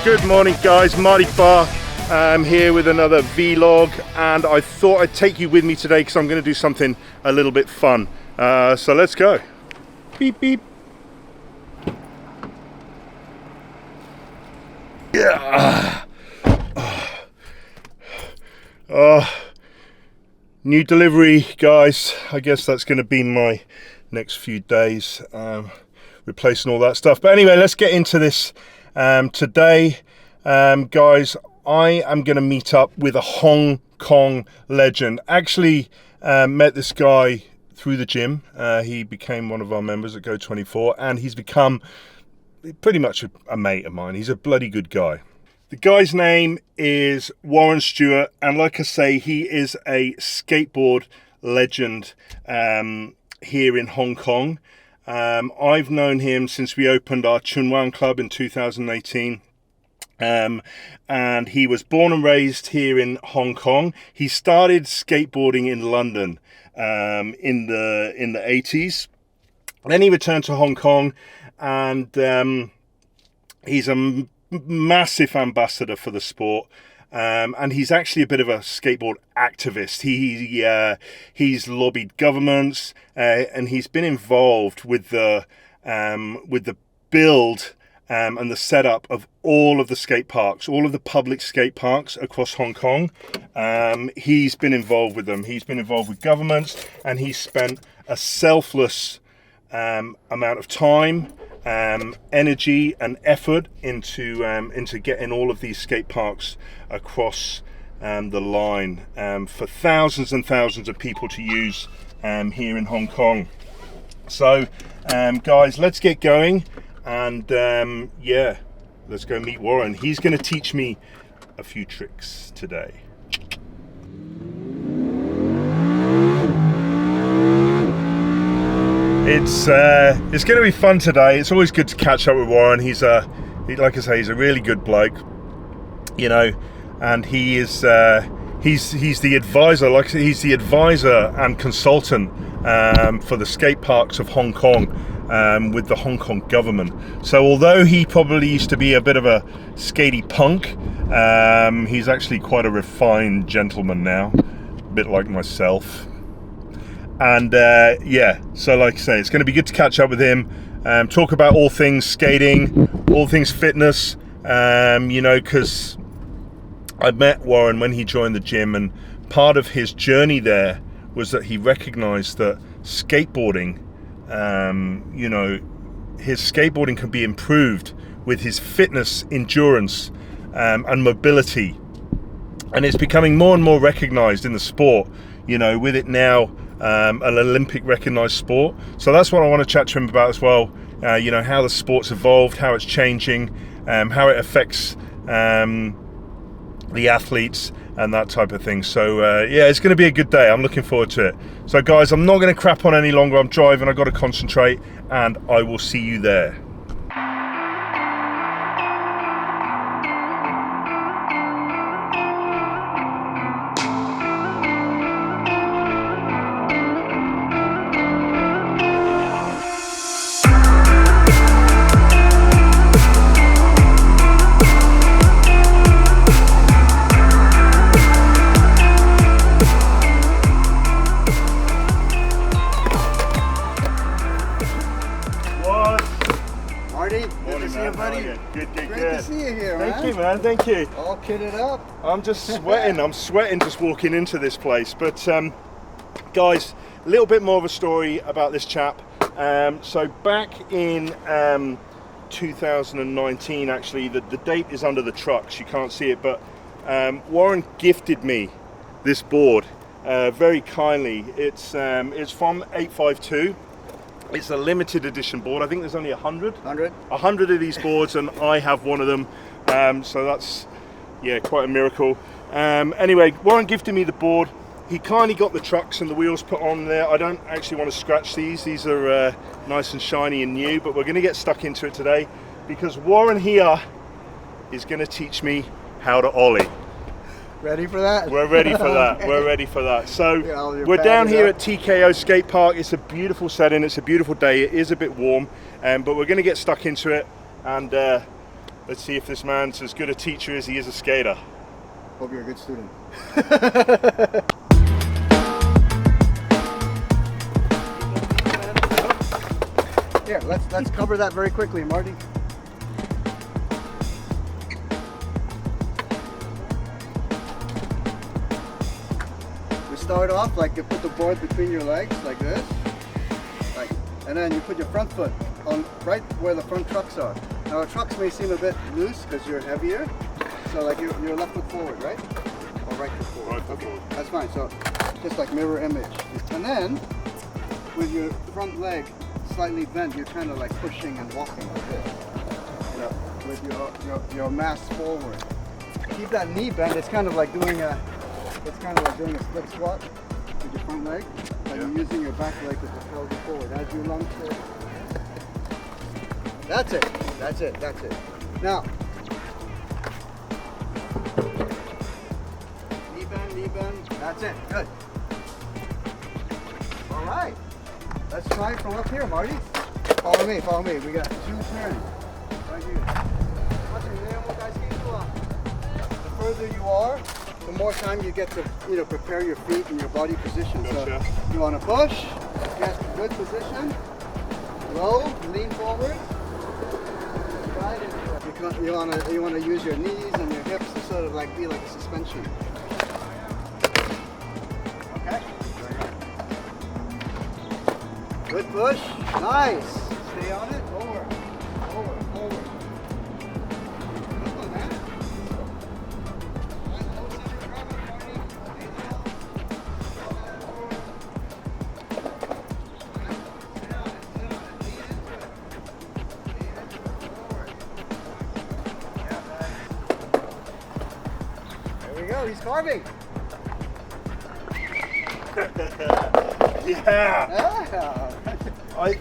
Good morning guys, Marty Barr. I'm here with another vlog and I thought I'd take you with me today because I'm going to do something a little bit fun. So let's go. Beep beep. Yeah. New delivery guys. I guess that's going to be my next few days, replacing all that stuff. But anyway, let's get into this. Today, guys, I am going to meet up with a Hong Kong legend. Actually, met this guy through the gym. He became one of our members at Go24, and he's become pretty much a mate of mine. He's a bloody good guy. The guy's name is Warren Stuart, and like I say, he is a skateboard legend here in Hong Kong. I've known him since we opened our Chun Wan Club in 2018. And he was born and raised here in Hong Kong. He started skateboarding in London in the 80s. Then he returned to Hong Kong, and he's a massive ambassador for the sport. And he's actually a bit of a skateboard activist. He's lobbied governments, and he's been involved with the build and the setup of all of the skate parks, all of the public skate parks across Hong Kong. He's been involved with them. He's been involved with governments, and he's spent a selfless amount of time, energy and effort into getting all of these skate parks across the line for thousands and thousands of people to use here in Hong Kong. So guys, let's get going, and yeah, let's go meet Warren. He's going to teach me a few tricks today. It's going to be fun today. It's always good to catch up with Warren. Like I say, he's a really good bloke, you know, and he is he's the advisor. Like he's the advisor and consultant for the skate parks of Hong Kong with the Hong Kong government. So although he probably used to be a bit of a skatey punk, he's actually quite a refined gentleman now, a bit like myself. And yeah, so like I say, it's going to be good to catch up with him, talk about all things skating, all things fitness, you know, because I met Warren when he joined the gym, and part of his journey there was that he recognized that skateboarding, you know, his skateboarding can be improved with his fitness, endurance, and mobility. And it's becoming more and more recognized in the sport, you know, with it now an Olympic recognized sport. So that's what I want to chat to him about as well. You know, how the sport's evolved, how it's changing, how it affects the athletes and that type of thing. So yeah, it's going to be a good day. I'm looking forward to it. So guys, I'm not going to crap on any longer. I'm driving, I've got to concentrate, and I will see you there. Thank you. All kitted up. I'm just sweating. I'm sweating just walking into this place. But guys, a little bit more of a story about this chap. So back in 2019, actually, the date is under the trucks. You can't see it, but Warren gifted me this board very kindly. It's from 852. It's a limited edition board. I think there's only 100 of these boards, and I have one of them. So that's, yeah, quite a miracle. Anyway, Warren gifted me the board. He kindly got the trucks and the wheels put on there. I don't actually want to scratch these. These are nice and shiny and new, but we're going to get stuck into it today because Warren here is going to teach me how to ollie. Ready for that? We're ready for that. Okay. We're ready for that. So Yeah, we're down here at TKO Skate Park. It's a beautiful setting. It's a beautiful day. It is a bit warm, but we're going to get stuck into it. And Let's see if this man's as good a teacher as he is a skater. Hope you're a good student. Here, let's cover that very quickly, Marty. We start off like you put the board between your legs like this, and then you put your front foot on right where the front trucks are. Now the trucks may seem a bit loose because you're heavier, so like your left foot forward, right? Or right foot forward. Right foot forward. That's fine. So just like mirror image, and then with your front leg slightly bent, you're kind of like pushing and walking like this. You know, with your mass forward. Keep that knee bent. It's kind of like doing a split squat with your front leg, and you're using your back leg to propel you forward as you lunge forward. That's it. That's it. That's it. Now, knee bend. That's it. Good. All right. Let's try it from up here, Marty. Follow me. Follow me. We got 2 turns right here. The further you are, the more time you get to prepare your feet and your body position. Gotcha. So you want to push, get a good position, low, lean forward. You want to use your knees and your hips to sort of like be like a suspension. Okay. Good push. Nice. Stay on it. Forward. Forward. Forward. Good one, man. He's carving. Yeah.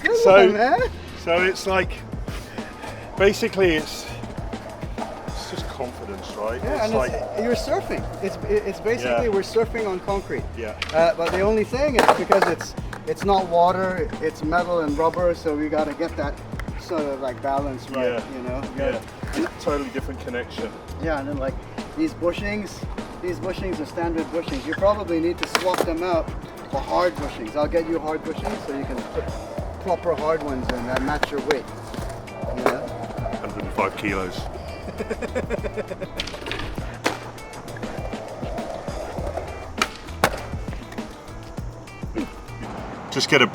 Good one, man. So it's like, basically it's just confidence, right? Yeah, it's and like you're surfing. It's basically we're surfing on concrete. Yeah. But the only thing is because it's not water, it's metal and rubber, so we got to get that sort of like balance right. Yeah. You know. Yeah. Totally different connection. Yeah, and then like these bushings are standard bushings. You probably need to swap them out for hard bushings. I'll get you hard bushings so you can put proper hard ones in that match your weight. You know? 105 kilos. Just get a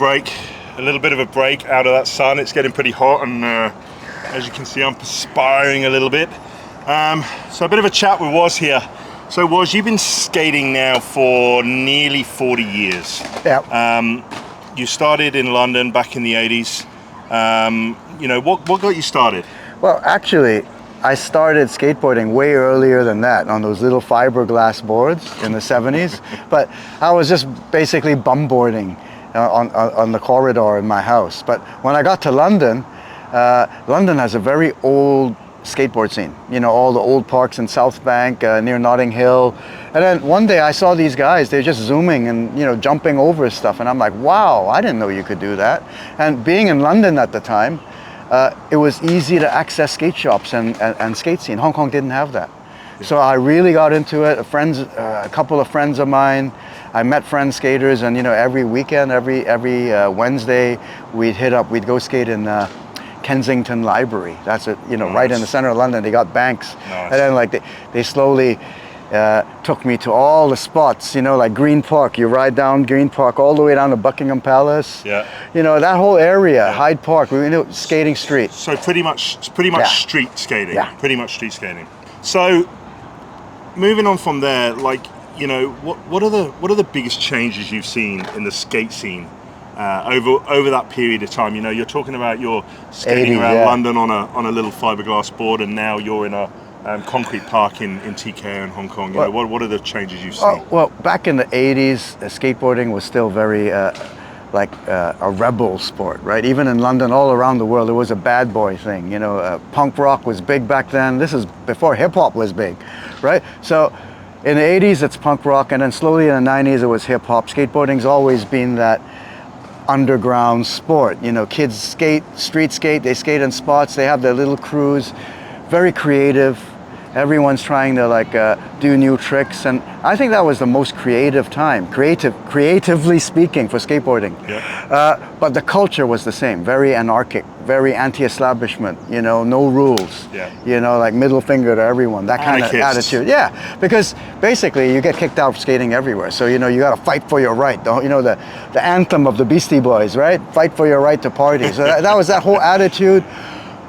little bit of a break out of that sun. It's getting pretty hot, and as you can see, I'm perspiring a little bit. So a bit of a chat with Woz here. So Woz, you've been skating now for nearly 40 years. Yeah. You started in London back in the 80s. What got you started? Well, actually, I started skateboarding way earlier than that on those little fiberglass boards in the 70s. But I was just basically bumboarding on the corridor in my house. But when I got to London, London has a very old skateboard scene. You know, all the old parks in South Bank near Notting Hill. And then one day I saw these guys, they're just zooming and jumping over stuff, and I'm like, wow, I didn't know you could do that. And being in London at the time, it was easy to access skate shops and skate scene. Hong Kong didn't have that. Yeah. So I really got into it. A couple of friends of mine, I met friend skaters, and every weekend, every Wednesday, we'd go skate in Kensington Library. That's it, Nice. Right in the center of London. They got banks. Nice. And then they slowly took me to all the spots, like Green Park. You ride down Green Park all the way down to Buckingham Palace. Yeah. That whole area, Yeah. Hyde Park, skating street. So pretty much Yeah. street skating. Yeah. Pretty much street skating. So moving on from there, what are the biggest changes you've seen in the skate scene over that period of time? You're talking about you're skating 80s, around yeah. London on a little fiberglass board, and now you're in a concrete park in TK in Hong Kong. What are the changes you've seen? Well, back in the 80s, skateboarding was still very a rebel sport, right? Even in London, all around the world, it was a bad boy thing. Punk rock was big back then. This is before hip hop was big, right? So in the 80s, it's punk rock, and then slowly in the 90s, it was hip hop. Skateboarding's always been that underground sport. Kids skate, street skate, they skate in spots, they have their little crews. very creative. Everyone's trying to like do new tricks, and I think that was the most creative time, creatively speaking, for skateboarding. Yeah. But the culture was the same, very anarchic, very anti-establishment. You know, no rules. Yeah. You know, like middle finger to everyone, that kind of Anarchists. attitude. Yeah, because basically you get kicked out of skating everywhere. So you know you got to fight for your right. You know the anthem of the Beastie Boys, right? Fight for your right to party. So that was that whole attitude.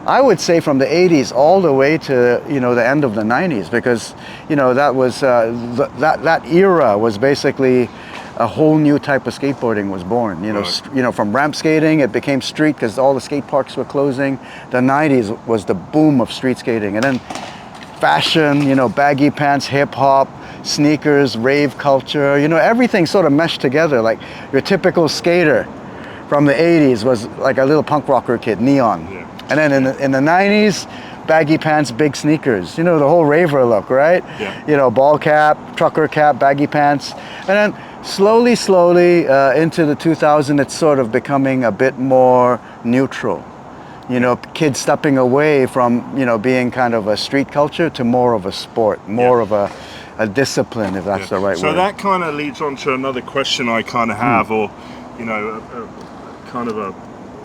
I would say from the 80s all the way to, you know, the end of the 90s, because, you know, that was that era was basically a whole new type of skateboarding was born. You know, Right. you know, from ramp skating it became street because all the skate parks were closing. The 90s was the boom of street skating, and then fashion, you know, baggy pants, hip hop, sneakers, rave culture. You know, everything sort of meshed together. Like your typical skater from the 80s was like a little punk rocker kid, neon. Yeah. And then in the 90s, baggy pants, big sneakers. You know, the whole raver look, right? Yeah. You know, ball cap, trucker cap, baggy pants. And then slowly into the 2000s, it's sort of becoming a bit more neutral. You know, kids stepping away from, you know, being kind of a street culture to more of a sport, more of a discipline, if that's the right So word. that kind of leads on to another question I kind of have, or, you know, kind of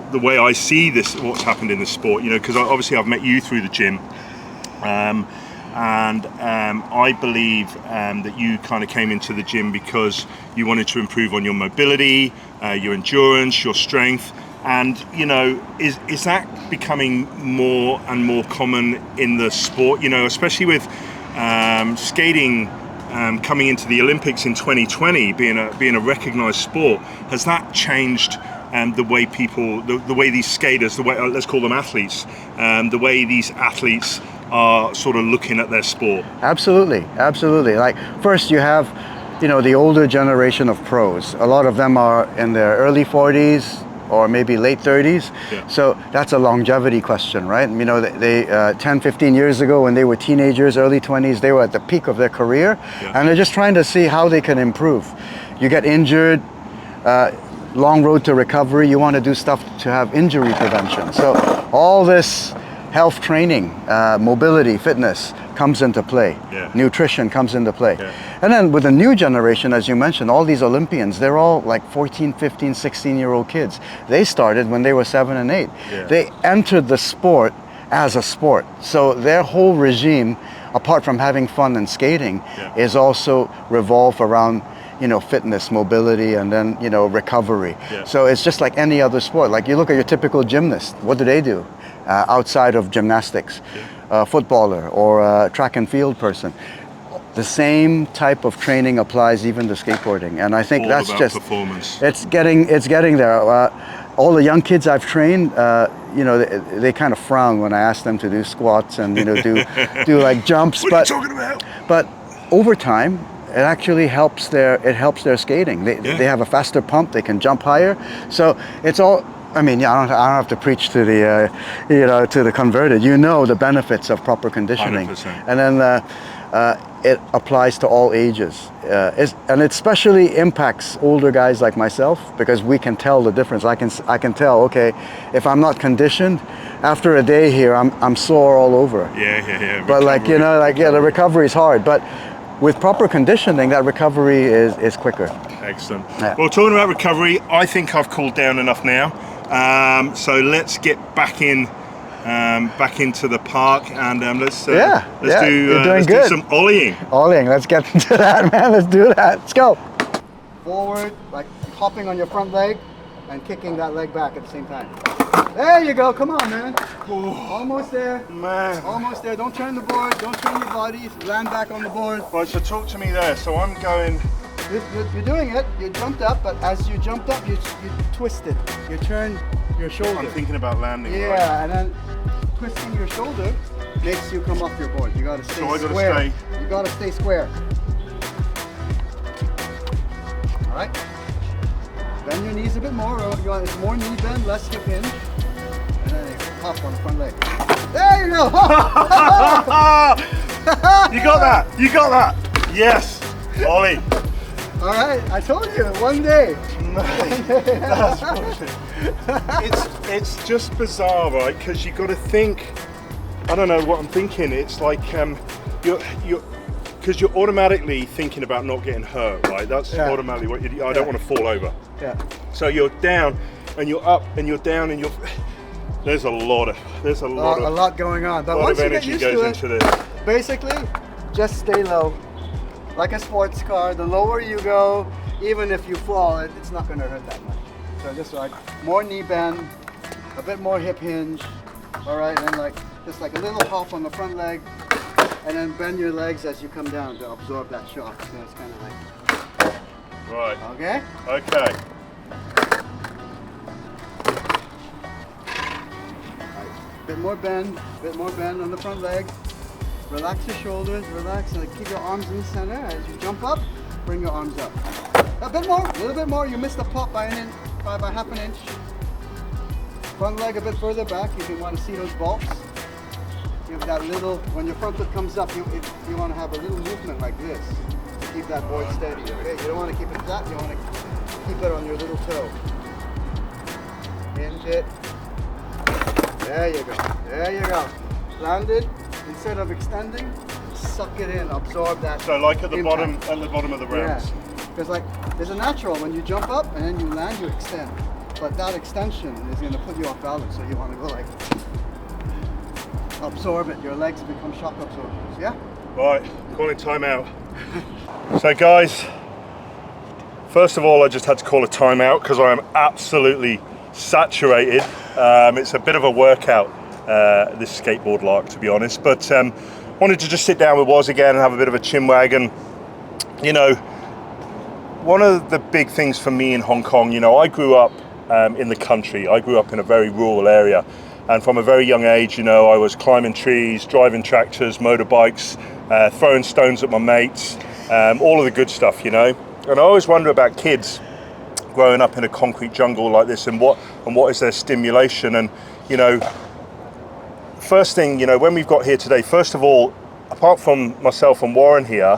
the way I see this, what's happened in the sport, you know, because obviously I've met you through the gym, and I believe that you kind of came into the gym because you wanted to improve on your mobility, your endurance, your strength, and, you know, is that becoming more and more common in the sport, you know, especially with skating coming into the Olympics in 2020, being a recognized sport? Has that changed the way people, the way these skaters, the way, let's call them athletes, the way these athletes are sort of looking at their sport? Absolutely. Like first you have, you know, the older generation of pros. A lot of them are in their early 40s or maybe late 30s. Yeah. So that's a longevity question, right? You know, they 10, 15 years ago when they were teenagers, early 20s, they were at the peak of their career, and they're just trying to see how they can improve. You get injured, long road to recovery, you want to do stuff to have injury prevention. So all this health training, mobility, fitness comes into play. Yeah. Nutrition comes into play. Yeah. And then with the new generation, as you mentioned, all these Olympians, they're all like 14, 15, 16-year-old kids. They started when they were 7 and 8. Yeah. They entered the sport as a sport. So their whole regime, apart from having fun and skating, is also revolved around, you know, fitness, mobility, and then, you know, recovery. Yeah. So it's just like any other sport. Like you look at your typical gymnast, what do? Outside of gymnastics, footballer or track and field person. The same type of training applies even to skateboarding, and I think All that's about just performance. It's getting there. All the young kids I've trained, you know, they kind of frown when I ask them to do squats and, you know, do like jumps. What are you talking about? But over time, it actually helps their skating. They have a faster pump. They can jump higher. So it's all. I mean, I don't have to preach to the, you know, to the converted. You know the benefits of proper conditioning, 100%. and then it applies to all ages, and it especially impacts older guys like myself because we can tell the difference. I can tell. Okay, if I'm not conditioned, after a day here, I'm sore all over. Yeah. But like, you know, like the recovery is hard, but with proper conditioning, that recovery is quicker. Excellent. Yeah. Well, talking about recovery, I think I've cooled down enough now. So let's get back into the park, and let's do you're doing let's good. do some ollieing. Ollieing, let's get into that, man. Let's do that. Let's go. Forward, like hopping on your front leg and kicking that leg back at the same time. There you go. Come on, man. Almost there. Man. Almost there. Don't turn the board. Don't turn your body. Land back on the board. Right, so talk to me there. So I'm going. You're doing it. You jumped up, but as you jumped up, you twisted. You turned your shoulder. I'm thinking about landing. Yeah, Right? and then twisting your shoulder makes you come off your board. You gotta stay So I gotta square. stay- You gotta stay square. All right. Bend your knees a bit more. It's more knee bend, less hip hinge, and then hop on the front leg. There you go. You got that. You got that. Yes. Ollie. All right. I told you one day. That's bullshit. It's just bizarre, right? Because you got to think I don't know what I'm thinking. It's like you're because you're automatically thinking about not getting hurt, right? That's automatically what I don't want to fall over. Yeah. So you're down and you're up and you're down and there's a lot going on. But a lot once of you get energy used goes to it, into this. basically, just stay low. Like a sports car, the lower you go, even if you fall, it's not going to hurt that much. So just like more knee bend, a bit more hip hinge, all right, and then just like a little hop on the front leg, and then bend your legs as you come down to absorb that shock. So it's kind of like, right. Okay. Okay. Bit more bend on the front leg. Relax your shoulders, relax, and keep your arms in the center. As you jump up, bring your arms up. A bit more, a little bit more. You missed the pop by an inch, by half an inch. Front leg a bit further back if you want to see those bulks. You have that little, when your front foot comes up, you want to have a little movement like this to keep that board steady, okay? You don't want to keep it flat, you want to keep it on your little toe. Hinge it. There you go, there you go. Landed. Instead of extending, suck it in, absorb that. So like at the impact. bottom of the rounds. Yeah, because like there's a natural when you jump up and then you land, you extend. But that extension is going to put you off balance, so you want to go like absorb it. Your legs become shock absorbers. Yeah. Right, calling timeout. So guys, first of all, I just had to call a timeout because I am absolutely saturated. It's a bit of a workout. This skateboard lark, to be honest, but wanted to just sit down with Woz again and have a bit of a chinwag. And you know, one of the big things for me in Hong Kong, you know, I grew up in the country. I grew up in a very rural area, and from a very young age, you know, I was climbing trees, driving tractors, motorbikes, throwing stones at my mates, all of the good stuff, you know. And I always wonder about kids growing up in a concrete jungle like this, and what is their stimulation. And you know, first thing, you know, when we've got here today, first of all, apart from myself and Warren here,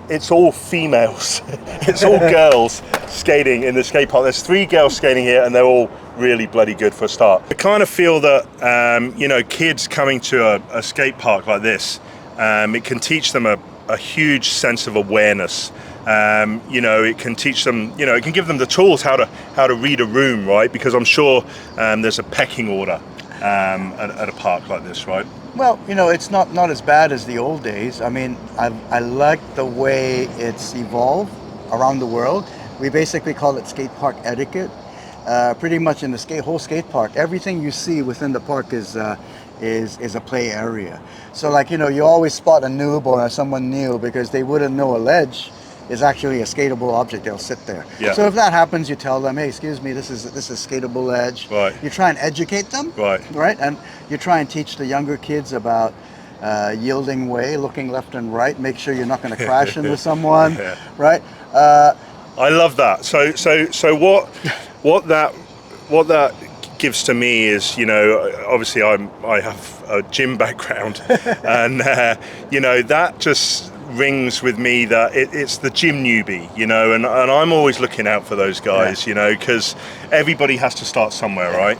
it's all females. It's all girls skating in the skate park. There's 3 girls skating here, and they're all really bloody good for a start. I kind of feel that, you know, kids coming to a skate park like this, it can teach them a huge sense of awareness. You know, it can teach them, you know, it can give them the tools how to read a room, right? Because I'm sure there's a pecking order at a park like this, right? Well, you know, it's not as bad as the old days. I mean, I like the way it's evolved around the world. We basically call it skate park etiquette. Pretty much in the whole skate park, everything you see within the park is a play area. So like, you know, you always spot a noob or someone new because they wouldn't know a ledge is actually a skatable object. They'll sit there. Yeah. So if that happens, you tell them, hey, excuse me, this is skatable ledge. Right. You try and educate them. Right. Right. And you try and teach the younger kids about yielding way, looking left and right, make sure you're not going to crash into someone. Yeah. Right. I love that. So what that gives to me is, you know, obviously I have a gym background, and you know, that just rings with me that it's the gym newbie, you know, and I'm always looking out for those guys, you know, because everybody has to start somewhere, right?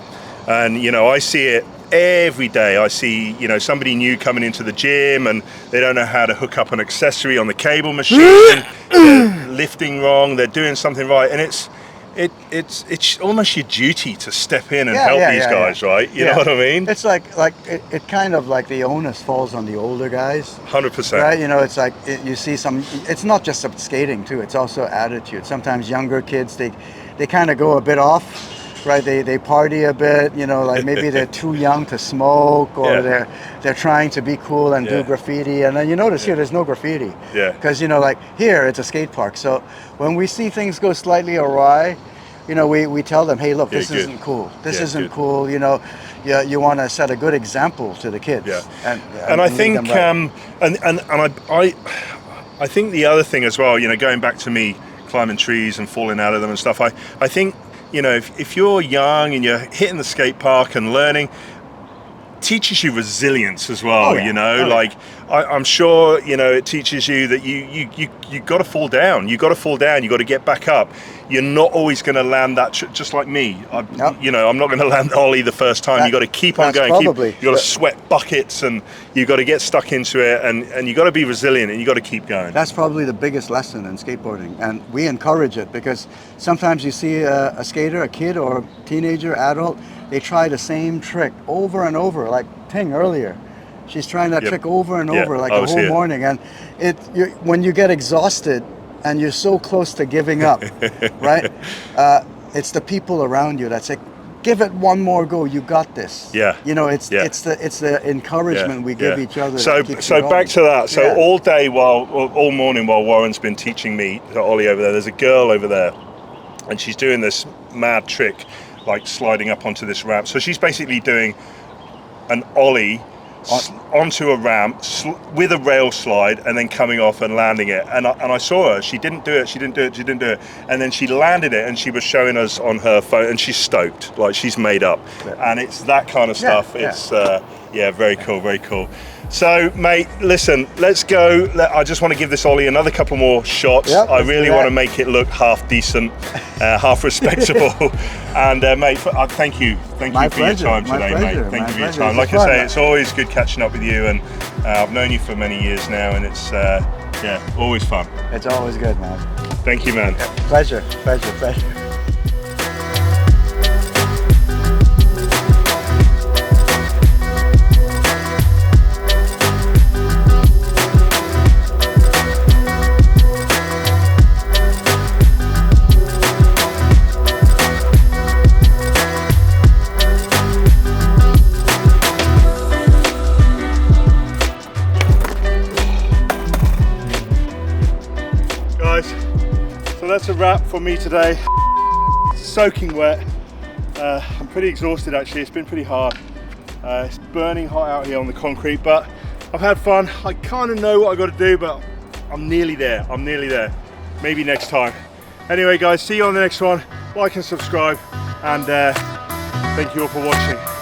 And you know, I see it every day. I see, you know, somebody new coming into the gym and they don't know how to hook up an accessory on the cable machine. They're lifting wrong, they're doing something right, and it's almost your duty to step in and help these guys, right? You know what I mean? It's like it kind of like the onus falls on the older guys. 100%. Right? You know, it's like you see some. It's not just skating too. It's also attitude. Sometimes younger kids they kind of go a bit off, right? They party a bit. You know, like maybe they're too young to smoke, or they're trying to be cool and do graffiti. And then you notice here there's no graffiti. Yeah. Because you know, like here it's a skate park. So when we see things go slightly awry, you know, we tell them, hey, look, this isn't cool. This isn't cool. You know, you want to set a good example to the kids. Yeah. And I think, and I think the other thing as well, you know, going back to me climbing trees and falling out of them and stuff, I think, you know, if you're young and you're hitting the skate park and learning, teaches you resilience as well. Oh, yeah. You know, Oh, yeah. like I'm sure, you know, it teaches you that you got to fall down. You got to fall down. You got to get back up. You're not always going to land that. Just like me, Yep. you know, I'm not going to land the ollie the first time. You got to keep on that's going. probably You got to sweat buckets, and you got to get stuck into it, and you got to be resilient, and you got to keep going. That's probably the biggest lesson in skateboarding, and we encourage it because sometimes you see a skater, a kid or teenager, adult, they try the same trick over and over, like Ting earlier. She's trying that Yep. trick over and over, like I the was whole here. morning, and when you get exhausted and you're so close to giving up, right? It's the people around you that say, "Give it one more go. You got this." Yeah. You know, it's Yeah. the encouragement we give each other. So that keeps you so going. back to that. So Yeah. all morning while Warren's been teaching me, to Ollie over there's a girl over there, and she's doing this mad trick, like sliding up onto this ramp. So she's basically doing an ollie onto a ramp with a rail slide, and then coming off and landing it. And I saw her. She didn't do it. And then she landed it, and she was showing us on her phone, and she's stoked, like she's made up. Yeah. And it's that kind of stuff. Yeah. It's very cool, very cool. So, mate, listen, let's go. I just want to give this ollie another couple more shots. Yep, I let's really do want that. to make it look half decent, half respectable. And, mate, thank you. Thank My you for your pleasure, time my today, pleasure, mate. Thank my you for your pleasure. time. It's Like I fun, say, man. it's always good catching up with you, and I've known you for many years now, and it's, always fun. It's always good, man. Thank you, man. Pleasure. Guys, so that's a wrap for me today. Soaking wet. I'm pretty exhausted actually. It's been pretty hard. It's burning hot out here on the concrete, but I've had fun. I kind of know what I got to do, but I'm nearly there. Maybe next time. Anyway, guys, see you on the next one. Like and subscribe, and thank you all for watching.